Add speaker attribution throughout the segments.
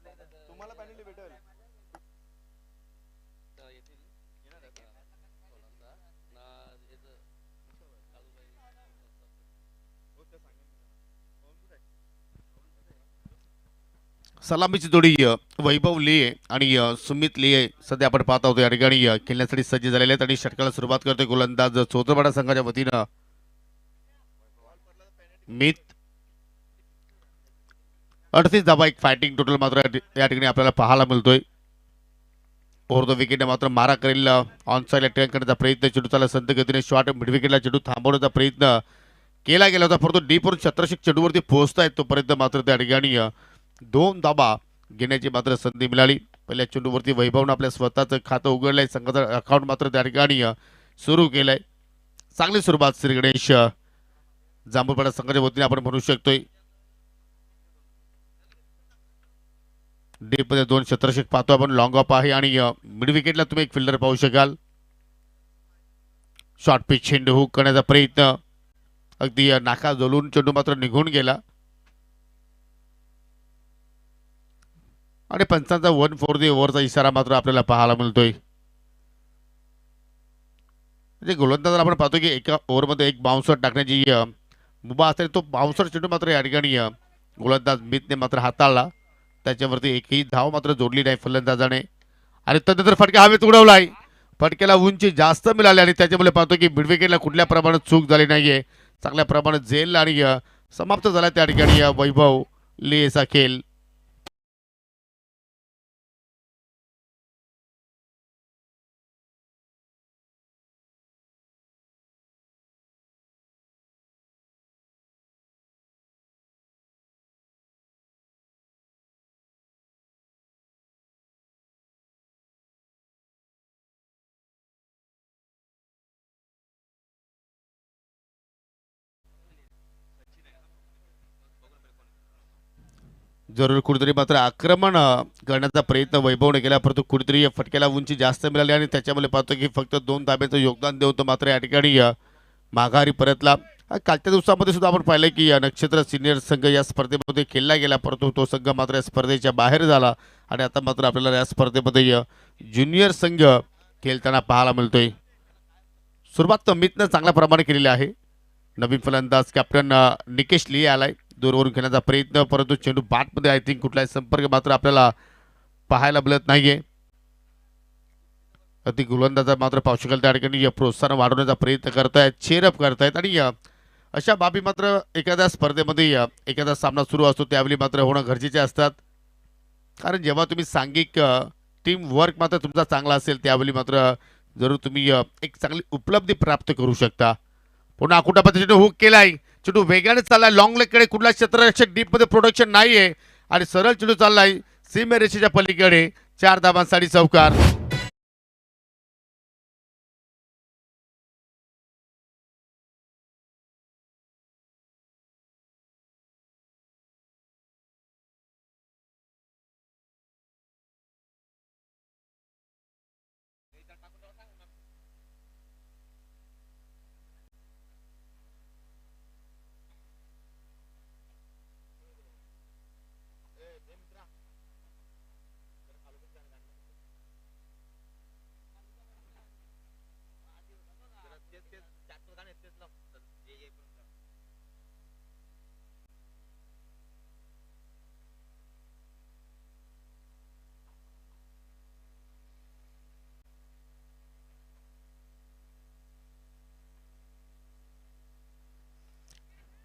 Speaker 1: तुम्हाला पॅनल भेटेल.
Speaker 2: सलामीची जोडी वैभव लिये आणि सुमित लिये सध्या आपण पाहत आहोत या ठिकाणी खेळण्यासाठी सज्ज झालेले आहेत आणि षटकाला सुरुवात करतोय गोलंदाज चौतरपाडा संघाच्या वतीनं मित. 38 धावा एक फायटिंग टोटल मात्र या ठिकाणी आपल्याला पाहायला मिळतोय. ओव्हर द विकेट मात्र मारा करेल ऑन साईडला टर्न करण्याचा प्रयत्न, चेंडू चालला संत गतीने शॉट मिड विकेटला चेंडू थांबवण्याचा प्रयत्न केला गेला होता, परंतु डीपवरून छत्रशिक चेंडूवरती पोहोचतायत तोपर्यंत मात्र त्या ठिकाणी 2 धाबा घेण्याची मात्र संधी मिळाली. पहिल्या चेंडूवरती वैभवनं आपल्या स्वतःचं खातं उघडलंय, संघाचं अकाउंट मात्र त्या ठिकाणी सुरू केलंय. चांगली सुरुवात श्री गणेश जांभूळपाडा संघाच्या वतीने आपण म्हणू शकतोय. डीप मध्ये 2 क्षेत्ररक्षक पाहतो आपण, लॉंग ऑफ आहे आणि मिड विकेटला तुम्ही एक फिल्डर पाहू शकाल. शॉर्ट पिच चेंडू हुक करण्याचा प्रयत्न, अगदी नाका जोलून चेंडू मात्र निघून गेला आणि पंचांचा 1 फॉर दी ओव्हरचा इशारा मात्र आपल्याला पाहायला मिळतोय. म्हणजे गोलंदाजाला आपण पाहतो की एका ओव्हरमध्ये एक बाउन्सर टाकण्याची मुभा असते, तो बाउन्सर चेंडू मात्र या ठिकाणी गोलंदाज मितने मात्र हाताळला. त्याच्यावरती एकही धाव मात्र जोडली नाही फलंदाजाने आणि तदनंतर फटका हवेत उडवलाय. फटक्याला उंची जास्त मिळाली आणि त्याच्यामुळे पाहतो की मिड विकेटला कुठल्या प्रमाणात चूक झाली नाहीये, चांगल्या प्रमाणात झेल आणि समाप्त झाला त्या ठिकाणी वैभव लेचा खेळ. जरूर कुठेतरी मात्र आक्रमण करण्याचा प्रयत्न वैभवने केला, परंतु कुठेतरी फटक्याला उंची जास्त मिळाली आणि त्याच्यामुळे पाहतो की फक्त 2 धाब्याचं योगदान देऊन तो मात्र या ठिकाणी माघारी परतला. कालच्या दिवसामध्ये सुद्धा आपण पाहिलं की नक्षत्र सिनियर संघ या स्पर्धेमध्ये खेळला गेला, परंतु तो संघ मात्र या स्पर्धेच्या बाहेर झाला आणि आता मात्र आपल्याला या स्पर्धेमध्ये ज्युनियर संघ खेळताना पाहायला मिळतोय. सुरुवात तर मितनं चांगल्या प्रमाणे केलेली आहे. नवीन फलंदाज कॅप्टन निकेश लिये आलाय, दूरवरून खेळण्याचा प्रयत्न, परंतु चेंडू बॅटमध्ये आय थिंक कुठलाही संपर्क मात्र आपल्याला पाहायला मिळत नाहीये. अति गोलंदाजा मात्र पाहू शकाल त्या ठिकाणी प्रोत्साहन वाढवण्याचा प्रयत्न करतायत, चेअरअप करतायत आणि अशा बाबी मात्र एखाद्या स्पर्धेमध्ये एखादा सामना सुरू असतो त्यावेळी मात्र होणं गरजेचे असतात. कारण जेव्हा तुम्ही सांघिक टीम वर्क मात्र तुमचा चांगला असेल त्यावेळी मात्र जरूर तुम्ही एक चांगली उपलब्धी प्राप्त करू शकता. पुन्हा कुठं चेंडू हुक केलाय, चेंडू वेगाने चाललाय लॉंग लेगकडे, कुठला क्षेत्ररक्षक डीप मध्ये प्रोडक्शन नाहीये आणि सरळ चेंडू चाललाय सीमेरेषेच्या पलीकडे. 4 धाबांसाठी चौकार.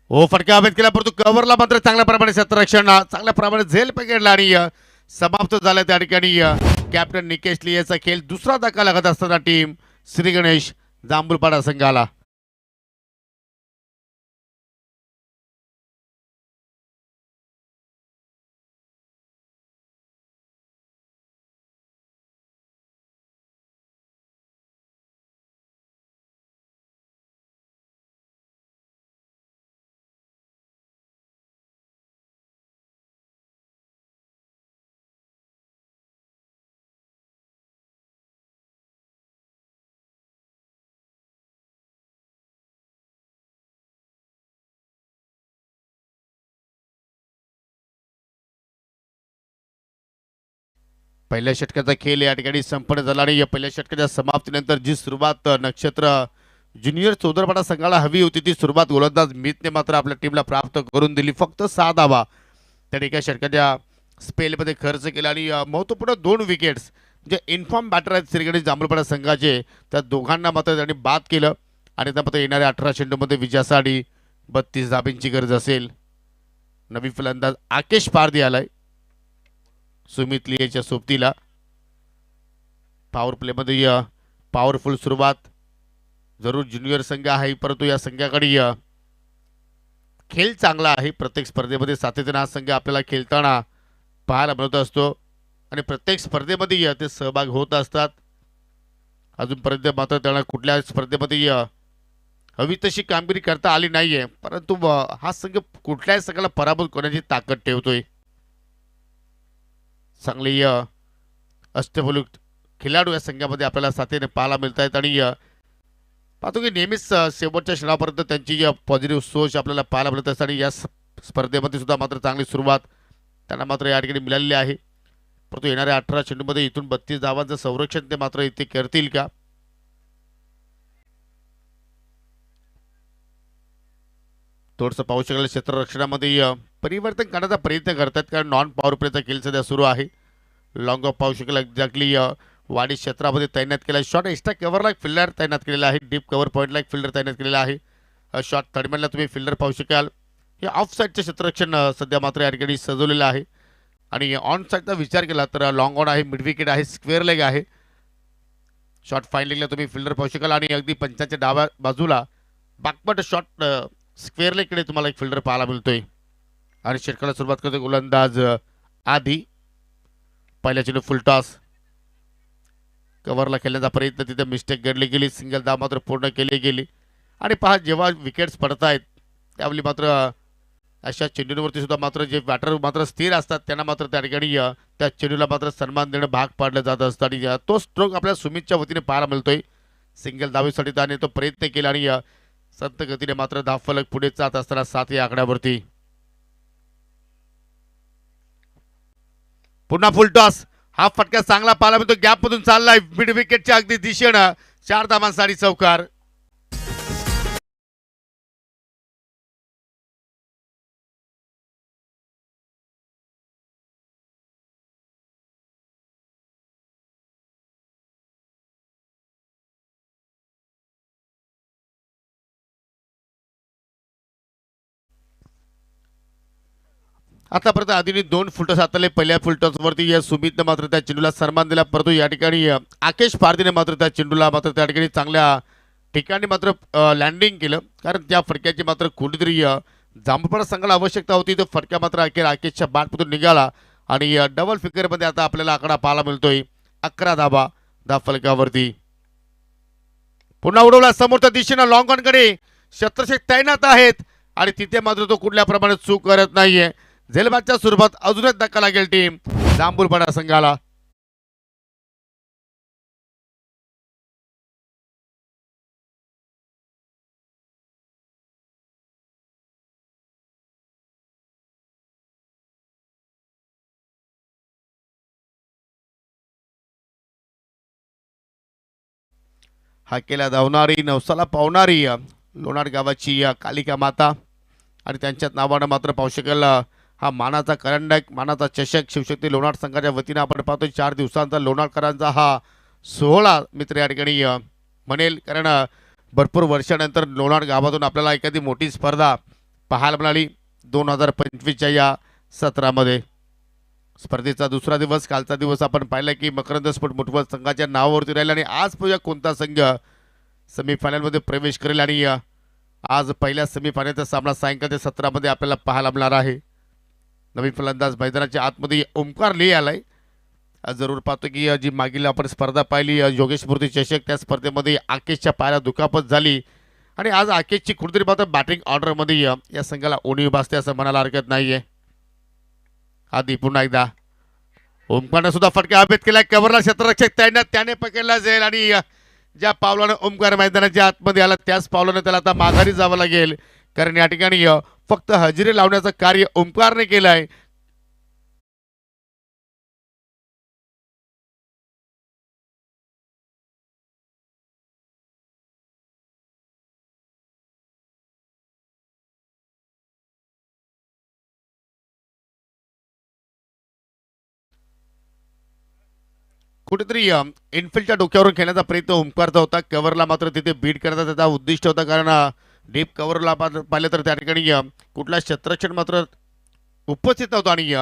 Speaker 2: हो, फटका हवेत केला, परंतु कव्हरला मात्र चांगल्या प्रमाणे क्षेत्ररक्षण चांगल्या प्रमाणे झेल पकडला आणि समाप्त झाला त्या ठिकाणी कॅप्टन निकेश लियेचा खेळ. दुसरा धक्का लागत असताना टीम श्री गणेश जांभूळपाडा संघाला. पहिल्या षटकाचा खेळ या ठिकाणी संपन्न झाला आणि या पहिल्या षटकाच्या समाप्तीनंतर जी सुरुवात नक्षत्र ज्युनियर चौदरपाडा संघाला हवी होती ती सुरुवात गोलंदाज मीतने मात्र आपल्या टीमला प्राप्त करून दिली. फक्त 6 धावा त्याने एका षटकाच्या स्पेलमध्ये खर्च केला आणि महत्त्वपूर्ण 2 विकेट्स जे इन्फॉर्म बॅटर आहेत श्रीगणेश जांभूळपाडा संघाचे त्या दोघांना मात्र त्यांनी बाद केलं आणि त्यामध्ये येणाऱ्या 18 चेंडूमध्ये विजयासाठी 32 धाब्यांची गरज असेल. नवी फलंदाज आकेश पारधी आलाय सुमित लियेच्या सोबतीला. पॉवर प्लेमध्ये पॉवरफुल सुरुवात. जरूर ज्युनियर संघ आहे परंतु या संघाकडे खेळ चांगला आहे. प्रत्येक स्पर्धेमध्ये सातत्याने हा संघ आपल्याला खेळताना पाहायला मिळत असतो आणि प्रत्येक स्पर्धेमध्ये ते सहभाग होत असतात. अजूनपर्यंत मात्र त्यांना कुठल्या स्पर्धेमध्ये हवी तशी कामगिरी करता आली नाहीये परंतु हा संघ कुठल्याही संघाला पराभूत करण्याची ताकद ठेवतोय. चांगली अष्टपैलू खेळाडू या संघामध्ये आपल्याला साथीने पाहायला मिळत आहेत आणि पाहतो की नेहमीच शेवटच्या क्षणापर्यंत त्यांची पॉझिटिव्ह सोच आपल्याला पाहायला मिळत असते आणि या स्पर्धेमध्ये सुद्धा मात्र चांगली सुरुवात त्यांना मात्र या ठिकाणी मिळालेली आहे. परंतु येणाऱ्या 18 चेंडूमध्ये इथून 32 धावांचं संरक्षण ते मात्र इथे करतील का? थोडंसं पाहू शकाल क्षेत्ररक्षणामध्ये परिवर्तन करण्याचा प्रयत्न करतात कारण नॉन पॉवर प्लेचा खेळ सध्या सुरू आहे. लॉंग ऑफ पाहू शकाल एक्झॅक्टली वाडी क्षेत्रामध्ये तैनात केला आहे. शॉट एक्स्ट्रा कव्हरला एक फिल्डर तैनात केलेला आहे. डीप कव्हर पॉईंटला एक फिल्डर तैनात केलेला आहे. शॉट थर्डमॅनला तुम्ही फिल्डर पाहू शकाल. हे ऑफ साईडचे क्षेत्ररक्षण सध्या मात्र या ठिकाणी सजवलेलं आहे आणि ऑन साईडचा विचार केला तर लॉंग ऑन आहे, मिड विकेट आहे, स्क्वेअर लेग आहे. शॉट फाईन लेगला तुम्ही फिल्डर पाहू शकाल आणि अगदी पंचांच्या डाव्या बाजूला बॅकवर्ड शॉट स्क्वेअर लेगकडे तुम्हाला एक फिल्डर पाहायला मिळतोय आणि षटकाला सुरुवात करतो गोलंदाज आधी. पहिल्या चेंडू फुल टॉस कव्हरला खेळण्याचा प्रयत्न तिथे मिस्टेक घडली गेली. सिंगल धाव मात्र पूर्ण केली गेली आणि पहा जेव्हा विकेट्स पडत आहेत त्यावेळी मात्र अशा चेंडूवरती सुद्धा मात्र जे बॅटर मात्र स्थिर असतात त्यांना मात्र त्या ठिकाणी त्या चेंडूला मात्र सन्मान देणं भाग पाडलं जात असतं आणि तो स्ट्रोक आपल्या सुमितच्या वतीने पाहायला मिळतोय. सिंगल धावेसाठी त्याने तो प्रयत्न केला आणि संत गतीने मात्र धावफलक पुढे जात असताना 7 या आकड्यावरती पुन्हा फुल टॉस. हा फटका चांगला पाहायला मिळतो. गॅप मधून चाललाय मिड विकेटच्या अगदी दिशेनं 4 धावांसाठी चौकार. आतापर्यंत आधीने 2 फुलटॉस हाताळले. पहिल्या फुलटॉसवरती या सुमितनं मात्र त्या चेंडूला सन्मान दिला परंतु या ठिकाणी आकेश पारधीने मात्र त्या चेंडूला मात्र त्या ठिकाणी चांगल्या ठिकाणी मात्र लँडिंग केलं कारण त्या फटक्याची मात्र कुठेतरी जांभूळपाडा संघाला आवश्यकता होती. तो फटका मात्र अखेर आकेशच्या बॅटमधून निघाला आणि डबल फिगरमध्ये आता आपल्याला आकडा पाहायला मिळतोय. 11 धावा धावफलकावरती. पुन्हा उडवला समोरच्या दिशेनं लॉंग ऑनकडे शत्रक्षक तैनात आहेत आणि तिथे मात्र तो कुठल्या प्रमाणे चूक करत नाहीये. झेलबादच्या स्वरूपात अजूनच धक्का लागेल टीम जांभूळपाडा संघाला. हा केला धावणारी नवसाला पावणारी लोणार गावाची कालिका माता आणि त्यांच्याच नावानं मात्र पाहू शकेल हा मानाचा करंडक मानाचा चषक शिवशक्ती लोणार संघाच्या वतीनं आपण पाहतो. 4 दिवसांचा लोणारकरांचा हा सोहळा मित्र या ठिकाणी म्हणेल कारण भरपूर वर्षानंतर लोणार गावातून आपल्याला एखादी मोठी स्पर्धा पाहायला मिळाली 2025च्या या सत्रामध्ये. स्पर्धेचा दुसरा दिवस कालचा दिवस आपण पाहिला की मकरंद स्फोट मुठवळ संघाच्या नावावरती राहिला आणि आज पाहूया कोणता संघ सेमीफायनलमध्ये प्रवेश करेल आणि आज पहिल्या सेमीफायनलचा सामना सायंकाळच्या सत्रामध्ये आपल्याला पाहायला मिळणार आहे. नवीन फलंदाज मैदानाच्या आतमध्ये ओमकार ले आलाय. जरूर पाहतो की जी मागील आपण स्पर्धा पाहिली योगेश मूर्ती चषक त्या स्पर्धेमध्ये आकेशच्या पायाला दुखापत झाली आणि आज आकेशची कुठेतरी मात्र बॅटिंग ऑर्डरमध्ये या संघाला उणीव भासते असं म्हणायला हरकत नाहीये. आधी पुन्हा एकदा ओमकारनं सुद्धा फटका अभेद केलाय. कव्हरला क्षेत्ररक्षक तैनात त्याने पकडला जाईल आणि ज्या पावलानं ओमकार मैदानाच्या आतमध्ये आला त्याच पावलानं त्याला आता माघारी जावं लागेल कारण या ठिकाणी फक्त हजेरी लावण्याचं कार्य ओमकारने केलंय. कुठेतरी इनफिल्डच्या डोक्यावरून खेळण्याचा प्रयत्न ओमकारचा होता. कव्हरला मात्र तिथे बीट करण्याचा त्याचा उद्दिष्ट होता, कारण डीप कव्हरला पाहिलं तर त्या ठिकाणी कुठला शत्रक्षण मात्र उपस्थित नव्हता आणि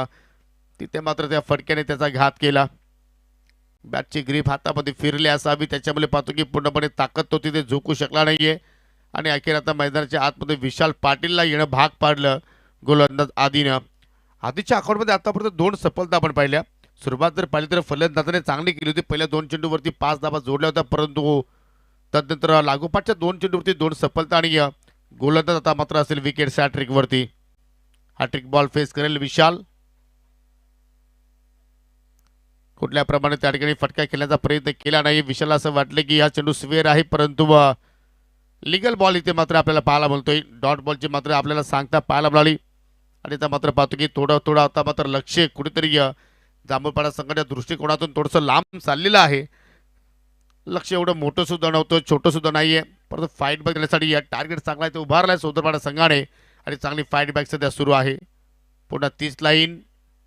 Speaker 2: तिथे मात्र त्या फटक्याने त्याचा घात केला. बॅटची ग्रीप हातामध्ये फिरली असावी, त्याच्यामुळे पाहतो की पूर्णपणे ताकद तो तिथे झोकू शकला नाहीये आणि अखेर आता मैदानाच्या आतमध्ये विशाल पाटीलला येणं भाग पाडलं गोलंदाज आदीनं. आधीच्या अकाउंटमध्ये आतापर्यंत 2 सफलता आपण पाहिल्या. सुरुवात जर पाहिली तर फलंदाजाने चांगली केली होती. पहिल्या 2 चेंडूवरती 5 धावा जोडल्या होत्या, परंतु तदनंतर लागोपाठच्या 2 चेंडूवरती 2 सफलता आणि गोलंदाज आता मात्र असेल विकेट हॅट्रिकवरती. हॅट्रिक बॉल फेस करेल विशाल. कुठल्या प्रमाणे त्या ठिकाणी फटका खेळण्याचा प्रयत्न केला नाही. विशालला असं वाटलं की हा चेंडू स्वेअर आहे, परंतु लिगल बॉल इथे मात्र आपल्याला पाहायला मिळतोय. डॉट बॉलची मात्र आपल्याला सांगता पाहायला मिळाली आणि आता मात्र पाहतो की थोडं आता मात्र लक्ष कुठेतरी जांभूळपाडा संघाच्या दृष्टिकोनातून थोडंसं लांब चाललेलं आहे. लक्ष एवढं मोठं सुद्धा नव्हतं, छोटं सुद्धा नाहीये, परंतु फाईट बॅक देण्यासाठी या टार्गेट चांगला आहे ते उभारलाय सोदरपाडा संघाने आणि चांगली फाईट बॅक सध्या सुरू आहे. पुन्हा 30 लाईन,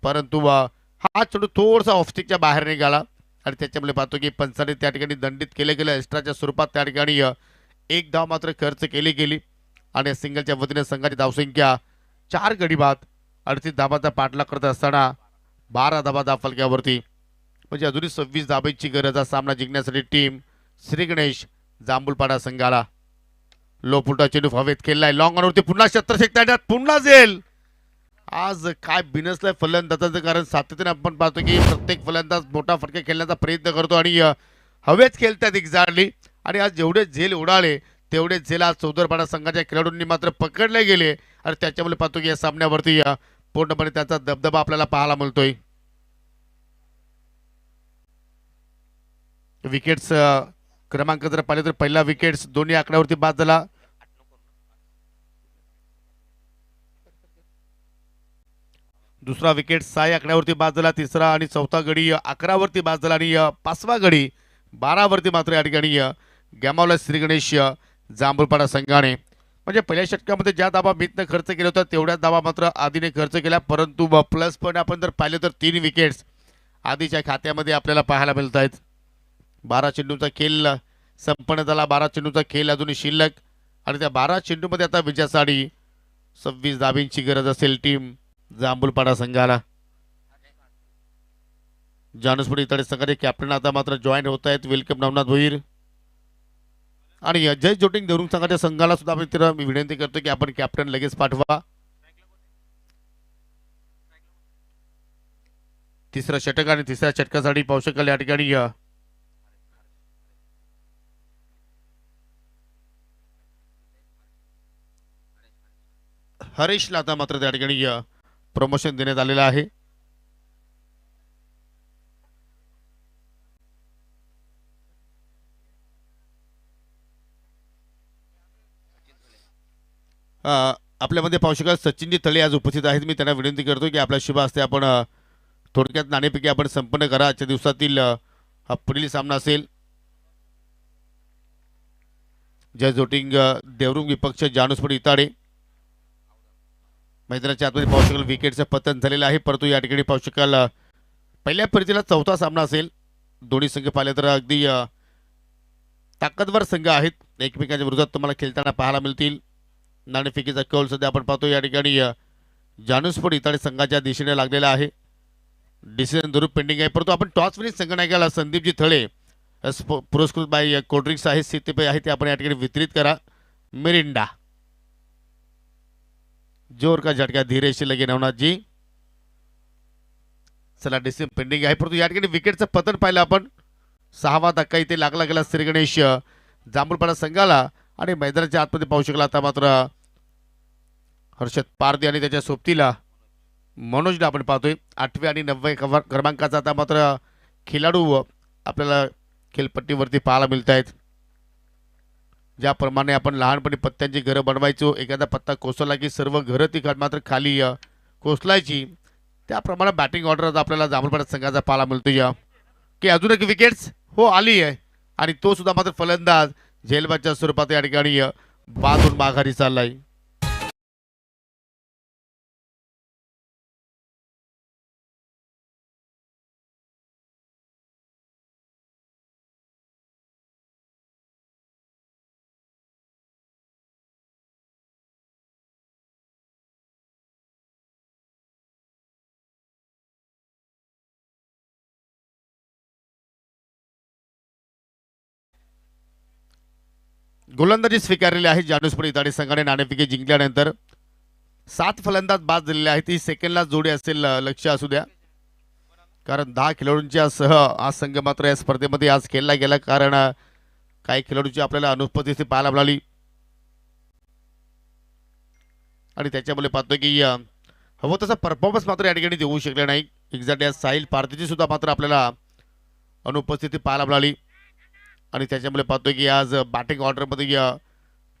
Speaker 2: परंतु हा चेंडू थोडासा ऑफस्टिकच्या बाहेर निघाला आणि त्याच्यामुळे पाहतो की पंचाने त्या ठिकाणी दंडित केले गेले. एक्स्ट्राच्या स्वरूपात त्या ठिकाणी एक धाव मात्र खर्च केली गेली आणि सिंगलच्या वतीने संघाची धावसंख्या 4 गडी बाद 38 धाबाचा पाठलाग करत असताना 12 धाबा फलक्यावरती. म्हणजे अजूनही 26 धाब्यांची गरज आहे सामना जिंकण्यासाठी टीम श्री गणेश जांभूळपाडा संघाला. लो फुलटा चेंडू हवेत खेळलाय, लॉंग ऑनवरती पुन्हा शतक पुन्हा जेल. आज काय बिनसलाय फलंदाजाचं, कारण सातत्याने आपण पाहतो की प्रत्येक फलंदाज मोठा फटका खेळण्याचा प्रयत्न करतो आणि हवेत खेळतात एक्झॅक्टली. आणि आज जेवढे झेल उडाले तेवढे झेल आज चौदरपाडा संघाच्या खेळाडूंनी मात्र पकडले गेले आणि त्याच्यामुळे पाहतो की या सामन्यावरती पूर्णपणे त्याचा दबदबा आपल्याला पाहायला मिळतोय. विकेट्स क्रमांक जर पाहिले तर पहिला विकेट्स दोन्ही आकड्यावरती बाद झाला. दुसरा विकेट 6 आकड्यावरती बाद झाला. तिसरा आणि चौथा गडी 11 वरती बाद झाला आणि 5वा गडी 12 वरती मात्र या ठिकाणी गमावला श्री गणेश जांभूळपाडा संघाने. म्हणजे पहिल्या षटकामध्ये ज्या धावा मितनं खर्च केला होता तेवढ्याच धावा मात्र आधीने खर्च केला, परंतु प्लस पॉईंट आपण जर पाहिले तर 3 विकेट्स आधीच्या खात्यामध्ये आपल्याला पाहायला मिळत आहेत. 12 चेंडूचा खेळ संपन्न झाला. 12 चेंडूचा खेळ अजूनही शिल्लक आणि त्या 12 चेंडूमध्ये आता विजयासाठी 26 धाब्यांची गरज असेल टीम जांभूळपाडा संघाला. जानसपुरी इतर संघाचे कॅप्टन आता मात्र जॉईन होत आहेत. वेलकम नवनाथ भोईर आणि जय जोटिंग देवरुंग संघाच्या संघाला सुद्धा मी विनंती करतो की आपण कॅप्टन लगेच पाठवा. तिसरा षटक आणि तिसऱ्या षटकासाठी पाहू शकाल या ठिकाणी हरीशला आता मात्र त्या ठिकाणी प्रमोशन देण्यात आलेलं आहे. आपल्यामध्ये पाहू शकाल सचिनजी तळे आज उपस्थित आहेत. मी त्यांना विनंती करतो की आपल्या शुभ हस्ते आपण थोडक्यात नाणेफेकी आपण संपन्न करा. आजच्या दिवसातील हा पुढील सामना असेल जय जोटिंग देवरुंग विपक्ष जानसपुरी इताडे. मैदानाच्या आतमध्ये पाहू शकाल विकेटचं पतन झालेलं आहे, परंतु या ठिकाणी पाहू शकाल पहिल्या परिचयाला चौथा सामना असेल. दोन्ही संघ पाहिले तर अगदी ताकदवर संघ आहेत, एकमेकांच्या विरोधात तुम्हाला खेळताना पाहायला मिळतील. नाणेफेकीचा कौल सध्या आपण पाहतो या ठिकाणी जानसपुरी इताडे संघाच्या दिशेने लागलेला आहे. डिसिजन जरूर पेंडिंग आहे, परंतु आपण टॉस विनिंग संघनायकाला संदीपजी थळे पुरस्कृत बाय कोल्ड्रिंक्स आहेत सीतेपे आहे ते आपण या ठिकाणी वितरित करा. मिरिंडा जोर का झटका धीरे से लगे नवनाथ जी. चला डिसिजन पेंडिंग आहे, परंतु या ठिकाणी विकेटचं पतन पाहिलं आपण. 6वा धक्का इथे लागला गेला श्री गणेश जांभूळपाडा संघाला आणि मैदानाच्या आतमध्ये पाहू शकला आता मात्र हर्षद पारदी आणि त्याच्या सोबतीला मनोजला आपण पाहतोय. 8व्या आणि 9व्या क्रमांकाचा आता मात्र खेळाडू आपल्याला खेळपट्टीवरती पाहायला मिळत आहेत. ज्याप्रमाणे आपण लहानपणी पत्त्यांची घरं बनवायचो, एखादा पत्ता कोसळला की सर्व घरं ती मात्र खाली कोसळायची, त्याप्रमाणे बॅटिंग ऑर्डर आपल्याला जांभूळपाडा संघाचा पाहायला मिळतो की अजून एक विकेट्स हो आली आहे आणि तो सुद्धा मात्र फलंदाज झेलबादच्या स्वरूपात या ठिकाणी बांधून माघारी चाललाय. गोलंदाजी स्वीकारलेली आहे जानुस्फोट इताडी संघाने नाणेफेकी जिंकल्यानंतर 7 फलंदाज बाद झालेले आहेत. ही सेकंडला जोडी असेल लक्ष असू द्या, कारण 10 खेळाडूंच्या सह हा संघ मात्र या स्पर्धेमध्ये आज खेळला गेला, कारण काही खेळाडूंची आपल्याला अनुपस्थिती पाहायला मिळाली आणि त्याच्यामुळे पाहतो की हवं तसा परफॉर्मन्स मात्र या ठिकाणी देऊ शकले नाही. एक्झॅक्ट साहिल पारथीची सुद्धा मात्र आपल्याला अनुपस्थिती पाहायला मिळाली आणि त्याच्यामुळे पाहतोय की आज बॅटिंग ऑर्डरमध्ये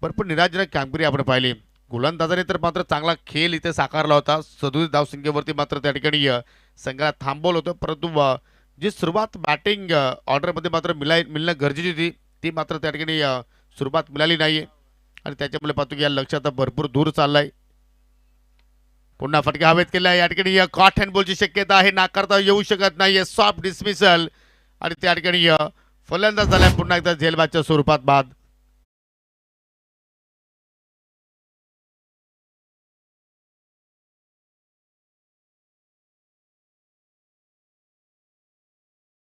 Speaker 2: भरपूर निराशजनक कामगिरी आपण पाहिली. गोलंदाजाने तर मात्र चांगला खेळ इथे साकारला होता. 37 धावसंख्येवरती मात्र त्या ठिकाणी संघाला थांबवलं होतं, परंतु जी सुरुवात बॅटिंग ऑर्डरमध्ये मात्र मिळणं गरजेची होती ती मात्र त्या ठिकाणी सुरुवात मिळाली नाही आणि त्याच्यामुळे पाहतो की या लक्ष आता भरपूर दूर चाललाय. पुन्हा फटका हवेत केला या ठिकाणी कॉट हँड बॉलची शक्यता आहे, नाकारता येऊ शकत नाही. सॉफ्ट डिसमिसल आणि त्या ठिकाणी फलंदाज झाल्या पुन्हा एकदा झेलबादच्या स्वरूपात बाद.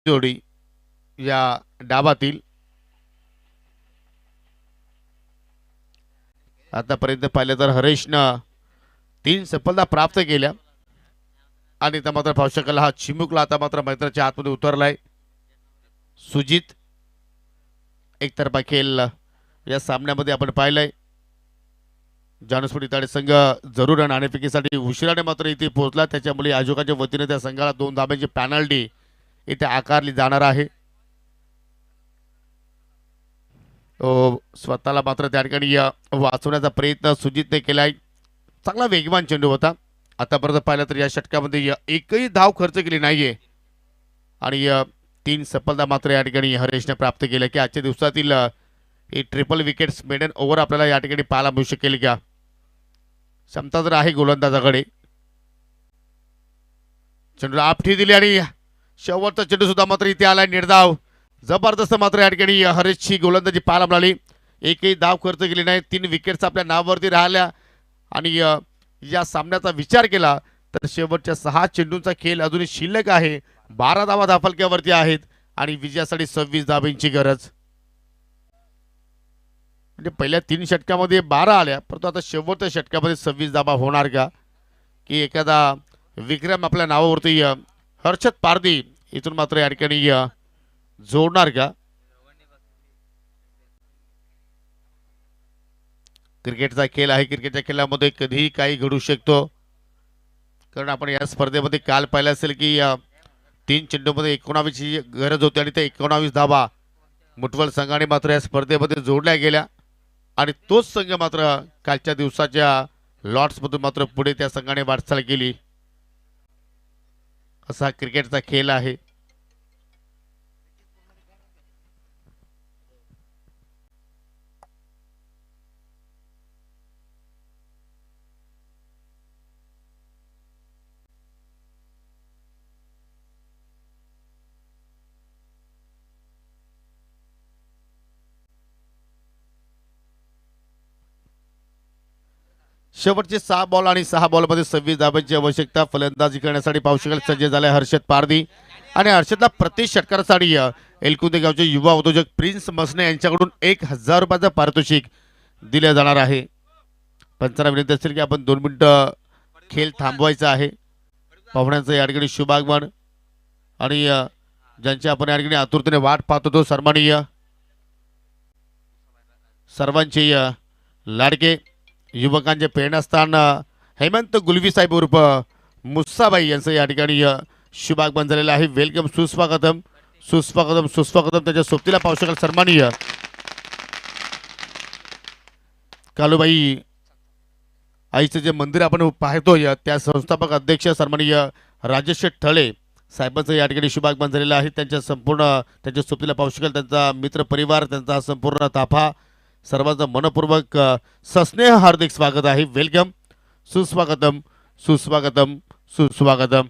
Speaker 2: जोडी या डावातील आतापर्यंत पाहिलं तर हरेशनं 3 सफलता प्राप्त केल्या आणि त्या मात्र पाहू शकाल हा चिमुकला आता मात्र मैदानाच्या आतमध्ये उतरलाय. सुजित एकतर्फा खेळ या सामन्यामध्ये आपण पाहिलंय. जानुस्फोट इताडी संघ जरूर नाणेफेकीसाठी उशिराने मात्र इथे पोहोचला, त्याच्यामुळे आयोजकांच्या वतीने त्या संघाला 2 धाब्यांची पॅनल्टी इथे आकारली जाणार आहे. स्वतःला मात्र त्या ठिकाणी वाचवण्याचा प्रयत्न सुजितने केलाय. चांगला वेगवान चेंडू होता. आतापर्यंत पाहिलं तर या षटकामध्ये एकही धाव खर्च केली नाहीये आणि 3 सफलता मात्र या ठिकाणी हरेशने प्राप्त केल्या की आजच्या दिवसातील ही ट्रिपल विकेट्स मेडन ओव्हर आपल्याला या ठिकाणी पाहायला मिळू शकेल का. क्षमता तर आहे गोलंदाजाकडे. चेंडूला आपठी दिली आणि शेवटचा चेंडू सुद्धा मात्र इथे आलाय निर्धाव. जबरदस्त मात्र या ठिकाणी हरेशची गोलंदाजी पाहायला मिळाली. एकही धाव खर्च केली नाही. 3 विकेट्स आपल्या नावावरती राहिल्या आणि या सामन्याचा विचार केला तर शेवटच्या 6 चेंडूंचा खेळ अजूनही शिल्लक आहे. 12 धावा धाफलक्यावरती आहेत आणि विजयासाठी 26 धावांची गरज. म्हणजे पहिल्या 3 षटकामध्ये 12 आल्या, परंतु आता शेवटच्या षटकामध्ये 26 धावा होणार का, की एखादा विक्रम आपल्या नावावरती हर्षद पारधी इथून मात्र या ठिकाणी जोडणार का. क्रिकेटचा खेळ आहे. क्रिकेटच्या खेळामध्ये कधीही काही घडू शकतो, कारण आपण या स्पर्धेमध्ये काल पाहिलं असेल की 3 चेंडूमध्ये 19 ची गरज होती आणि त्या 19 धावा मुठवल संघाने मात्र या स्पर्धेमध्ये जोडल्या गेल्या आणि तोच संघ मात्र कालच्या दिवसाच्या लॉर्ड्समधून मात्र पुढे त्या संघाने वाटचाल केली. असा क्रिकेटचा खेळ आहे. शेवटचे 6 बॉल आणि 6 बॉलमध्ये 26 धावांची आवश्यकता. फलंदाजी करण्यासाठी पाहू शकाल सज्ज झालाय हर्षद पारधी आणि हर्षदला प्रति षटकारासाठी एलकुंदे गावचे युवा उद्योजक प्रिन्स मसने यांच्याकडून 1000 रुपयाचं पारितोषिक दिले जाणार आहे. पंचांना विनंती असेल की आपण 2 मिनिटं खेळ थांबवायचा आहे. पाहुण्यांचं या ठिकाणी शुभागमन आणि ज्यांची आपण या ठिकाणी आतुरतेने वाट पाहत होतो सन्माननीय सर्वांचे लाडके युवकांचे प्रेरणास्थान हेमंत गुलवी साहेब उर्फ मुस्साबाई यांचं या ठिकाणी शुभागमन झालेलं आहे. वेलकम, सुस्वागतम सुस्वागतम सुस्वागतम. त्याच्या सोबतीला पाहू शकाल सन्माननीय कालूबाई आईचं जे मंदिर आपण पाहतोय त्या संस्थापक अध्यक्ष सन्माननीय राजेश ठळे साहेबांचं या ठिकाणी शुभागमन झालेलं आहे. त्यांच्या सोबतीला पाहू शकाल त्यांचा मित्र परिवार, त्यांचा संपूर्ण ताफा, सर्वांचं मनपूर्वक सस्नेह हार्दिक स्वागत आहे. वेलकम, सुस्वागतम सुस्वागतम सुस्वागतम.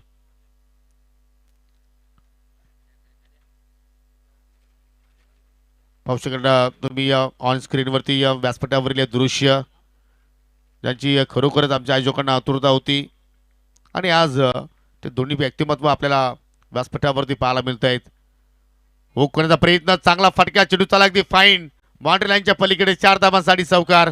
Speaker 2: पाहू शकाल तुम्ही ऑन स्क्रीनवरती व्यासपीठावरील दृश्य ज्यांची खरोखरच आमच्या आयोजकांना आतुरता होती आणि आज ते दोन्ही व्यक्तिमत्व आपल्याला व्यासपीठावरती पाहायला मिळत आहेत. हुक करण्याचा प्रयत्न, चांगला फटका, चेंडू चाला अगदी फाईन बाउंड्री लाईनच्या पलीकडे 4 धाबांसाठी चौकार.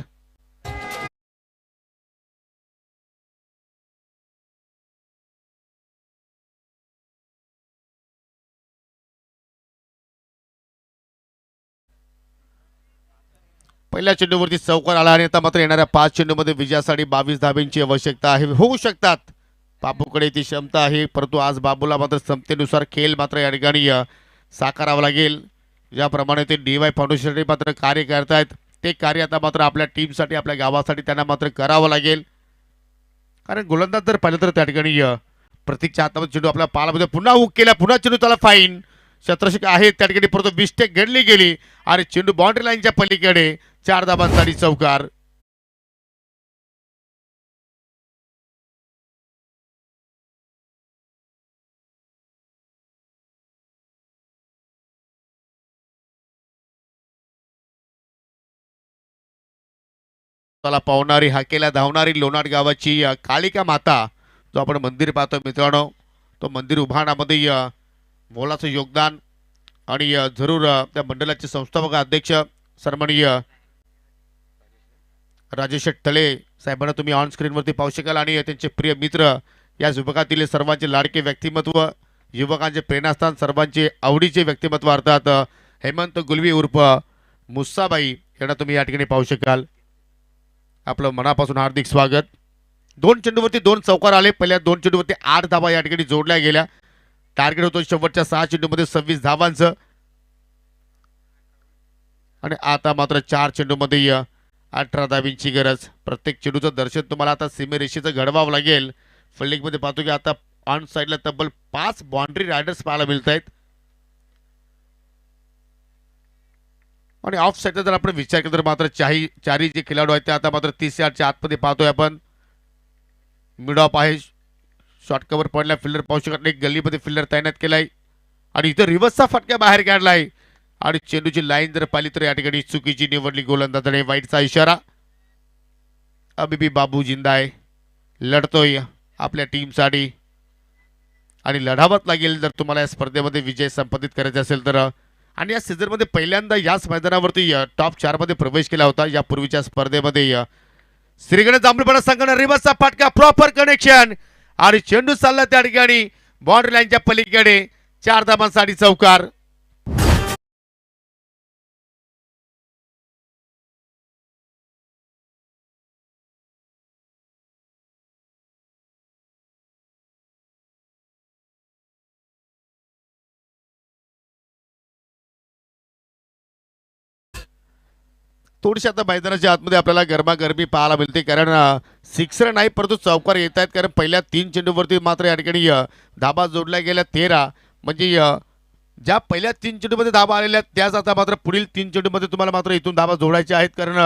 Speaker 2: पहिल्या चेंडूवरती चौकार आला आणि आता मात्र येणाऱ्या 5 चेंडूमध्ये विजयासाठी 22 धाब्यांची आवश्यकता आहे. होऊ शकतात, बाबूकडे ती क्षमता आहे, परंतु आज बाबूला मात्र क्षमतेनुसार खेळ मात्र या ठिकाणी साकारावं लागेल. ज्याप्रमाणे ते DY फाउंडेशनसाठी मात्र कार्य करतायत ते कार्य आता मात्र आपल्या टीमसाठी आपल्या गावासाठी त्यांना मात्र करावं लागेल. कारण गोलंदाज जर पाहिलं तर त्या ठिकाणी प्रतीकच्या हातामध्ये चेंडू आपल्या पालामध्ये पुन्हा हुक केला, पुन्हा चेंडू त्याला फाईन. शतरक्षक आहे त्या ठिकाणी, परंतु मिस्टेक घडली गेली आणि चेंडू बाउंड्री लाईनच्या पलीकडे 4 धाबांसाठी चौकार. त्याला पावणारी हाकेला धावणारी लोणार गावाची कालिका माता जो आपण मंदिर पाहतो मित्रांनो, तो मंदिर उभारण्यामध्ये मोलाचं योगदान आणि जरूर त्या मंडळाचे संस्थापक अध्यक्ष सन्माननीय राजेश तळे साहेबांना तुम्ही ऑन स्क्रीनवरती पाहू शकाल आणि त्यांचे प्रिय मित्र या विभागातील सर्वांचे लाडके व्यक्तिमत्व, युवकांचे प्रेरणास्थान, सर्वांचे आवडीचे व्यक्तिमत्व अर्थात हेमंत गुलवी उर्फ मुस्साबाई यांना तुम्ही या ठिकाणी पाहू शकाल. आपलं मनापासून हार्दिक स्वागत. 2 चेंडूवरती 2 चौकार आले. पहिल्या 2 चेंडूवरती 8 धाबा या ठिकाणी जोडल्या गेल्या. टार्गेट होतो शेवटच्या 6 चेंडूमध्ये 26 धावांचं आणि आता मात्र 4 चेंडूमध्ये 18 धाबींची गरज. प्रत्येक चेंडूचं दर्शन तुम्हाला आता सीमेरेषेचं घडवावं लागेल. फिल्डिंगमध्ये पाहतो की आता ऑन साईडला तब्बल 5 बाउंड्री रायडर्स पाहायला मिळत आहेत आणि ऑफ साईडला जर आपण विचार केला तर मात्र चारी जे खेळाडू आहेत ते आता मात्र 30 यार्डच्या आतमध्ये पाहतोय आपण. मिड ऑफ आहे, शॉर्ट कव्हर पॉईंटला फिल्डर पाहू शकत नाही, गल्लीमध्ये फिल्डर तैनात केलाय आणि इथं रिव्हर्सचा फटका बाहेर काढलाय आणि चेंडूची लाईन जर पाहिली तर या ठिकाणी चुकीची निवडली गोलंदाजाने. वाईटचा इशारा. अबीबी बाबू जिंदा आहे, लढतोय आपल्या टीमसाठी आणि लढावत लागेल जर तुम्हाला या स्पर्धेमध्ये विजय संपादित करायचा असेल तर. आणि या सीझनमध्ये पहिल्यांदा याच मैदानावरती टॉप 4 मध्ये प्रवेश केला होता. यापूर्वीच्या स्पर्धेमध्ये श्रीगणेश जांभूळपाडा संघाने रिव्हर्सचा फटका, प्रॉपर कनेक्शन आणि चेंडू चालला त्या ठिकाणी बाउंड्री लाईनच्या पलीकडे 4 धाबांसाठी चौकार. थोडीशी आता मैदानाच्या आतमध्ये आपल्याला गरमागरमी पाहायला मिळते कारण सिक्सर नाही परंतु चौकार येत आहेत. कारण पहिल्या 3 चेंडूवरती मात्र या ठिकाणी धाबा जोडल्या गेल्या 13. म्हणजे ज्या पहिल्या 3 चेंडूमध्ये धाबा आलेल्या आहेत त्याच आता मात्र पुढील 3 चेंडूमध्ये तुम्हाला मात्र इथून धाबा जोडायच्या आहेत. कारण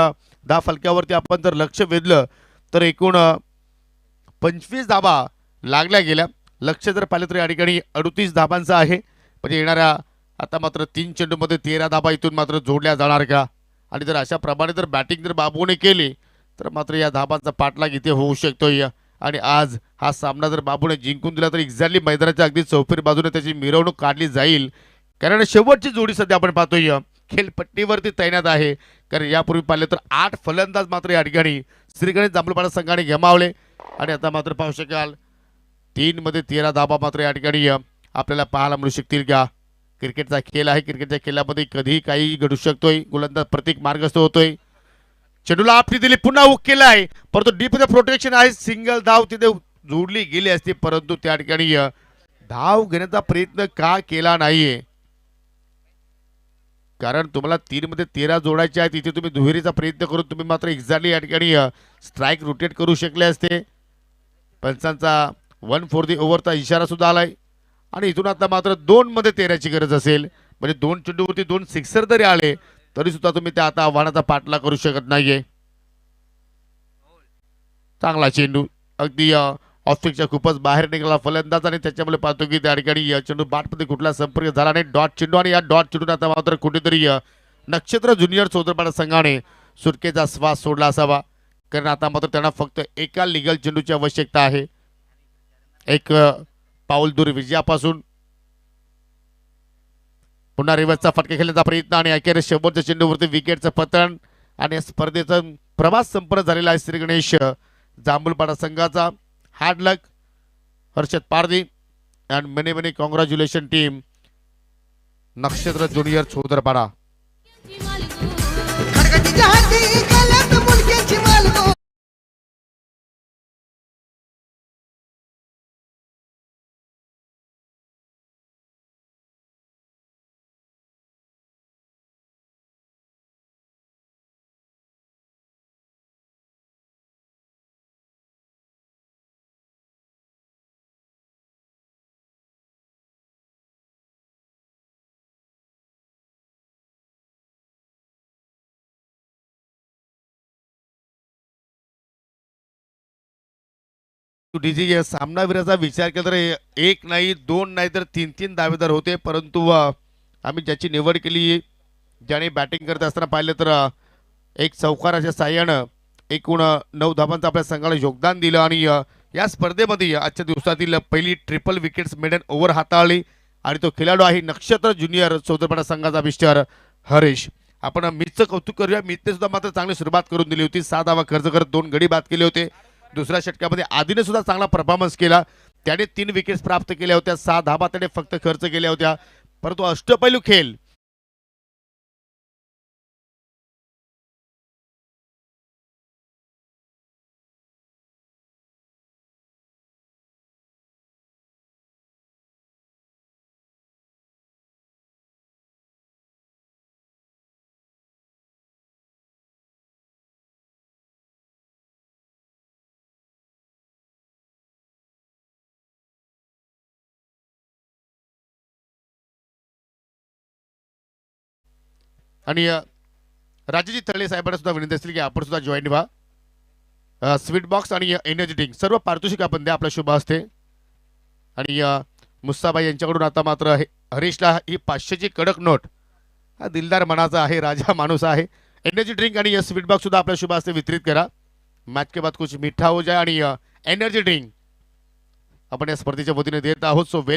Speaker 2: 10 फलक्यावरती आपण जर लक्ष वेधलं तर एकूण 25 धाबा लागल्या गेल्या. लक्ष जर पाहिलं तर या ठिकाणी 38 धाबांचं आहे. म्हणजे येणाऱ्या आता मात्र 3 चेंडूमध्ये 13 धाबा इथून मात्र जोडल्या जाणार का? आणि जर अशा प्रमाणे जर बॅटिंग जर बाबूने केली तर मात्र या धाबांचा पाठलाग इथे होऊ शकतोय. आणि आज हा सामना जर बाबूने जिंकून दिला तर एक्झॅक्टली मैदानाच्या अगदी चौफेर बाजूने त्याची मिरवणूक काढली जाईल. कारण शेवटची जोडी सध्या आपण पाहतोय खेळपट्टीवरती तैनात आहे. कारण यापूर्वी पाहिले तर 8 फलंदाज मात्र या ठिकाणी श्रीगणेश जांभूळपाडा संघाने गमावले आणि आता मात्र पाहू शकाल 3 मध्ये 13 धाबा मात्र या ठिकाणी आपल्याला पाहायला मिळू शकतील का? क्रिकेटचा खेळ आहे, क्रिकेटच्या खेळामध्ये कधीही काही घडू शकतोय. गोलंदाज प्रतीक मार्गस्थ होतोय. चेंडूला आपली दिली, पुन्हा हुक केलाय परंतु डीप मध्ये प्रोटेक्शन आहे. सिंगल धाव तिथे जोडली गेली असती परंतु त्या ठिकाणी धाव घेण्याचा प्रयत्न का केला नाहीये? कारण तुम्हाला 3 मध्ये 13 जोडायचे आहेत. इथे तुम्ही दुहेरीचा प्रयत्न करून तुम्ही मात्र एक्झॅक्टली या ठिकाणी स्ट्राईक रोटेट करू शकले असते. पंचांचा 1 फॉर दी ओव्हरचा इशारा सुद्धा आलाय आणि इथून आता मात्र 2 मध्ये 13ची गरज असेल. म्हणजे 2 चेंडूवरती 2 सिक्सर जरी आले तरी सुद्धा तुम्ही त्या आता आव्हानाचा पाठलाग करू शकत नाहीये. चांगला चेंडू अगदी ऑफस्टिकच्या खूपच बाहेर निघाला फलंदाज आणि त्याच्यामुळे पाहतो की त्या ठिकाणी चेंडू बॅटमध्ये कुठला संपर्क झाला नाही. डॉट चेंडू आणि या डॉट चेंडून आता मात्र कुठेतरी नक्षत्र ज्युनियर चौदरपाडा संघाने सुटकेचा श्वास सोडला असावा. कारण आता मात्र त्यांना फक्त एका लिगल चेंडूची आवश्यकता आहे. एक पाऊल दूर विजयापासून. पुन्हा रिव्हर्सचा फटका खेळण्याचा प्रयत्न आणि अखेर शेवटच्या चेंडूवरती विकेटचं पतन आणि या स्पर्धेचा प्रवास संपन्न झालेला आहे श्री गणेश जांभूलपाडा संघाचा. Hard luck Harshad Pardhi and many many congratulation team नक्षत्र ज्युनियर चौदरपाडा.
Speaker 1: खडगतीच्या हाती गल्यात मुलक्याची मालगो.
Speaker 2: डीजी या सामनावीराचा विचार केला तर एक नाही दोन नाही तर तीन तीन दावेदार होते, परंतु आम्ही ज्याची निवड केली ज्याने बॅटिंग करत असताना पाहिलं तर एक चौकाराच्या साह्यानं एकूण 9 धावांचं आपल्या संघाला योगदान दिलं आणि या स्पर्धेमध्ये आजच्या दिवसातील पहिली ट्रिपल विकेट्स मेडन ओव्हर हाताळली आणि तो खेळाडू आहे नक्षत्र ज्युनियर चौदरपाडा संघाचा मिस्टर हरीश. आपण मीतचं कौतुक करूया. मीतने सुद्धा मात्र चांगली सुरुवात करून दिली होती. 6 धावा खर्च करत 2 गडी बाद केले होते. दुसऱ्या षटकामध्ये आधीने सुद्धा चांगला परफॉर्मन्स केला. त्याने 3 विकेट्स प्राप्त केल्या होत्या. 6 धावा त्याने फक्त खर्च केल्या होत्या, परंतु अष्टपैलू खेळ आणि राजाजी तळे साहेबांना सुद्धा विनंती असतील की आपण सुद्धा जॉईन व्हा. स्वीट बॉक्स आणि एनर्जी ड्रिंक सर्व पारितोषिक आपण द्या आपल्या शुभ हस्ते. आणि मुस्ताबाई यांच्याकडून आता मात्र हरीशला ही 500ची कडक नोट. हा दिलदार मनाचा आहे, राजा माणूस आहे. एनर्जी ड्रिंक आणि स्वीट बॉक्स सुद्धा आपल्या शुभ हस्ते वितरित करा. मैच के बाद कुछ मीठा हो जाए आणि एनर्जी ड्रिंक आपण या स्पर्धेच्या वतीने देत आहोत. So well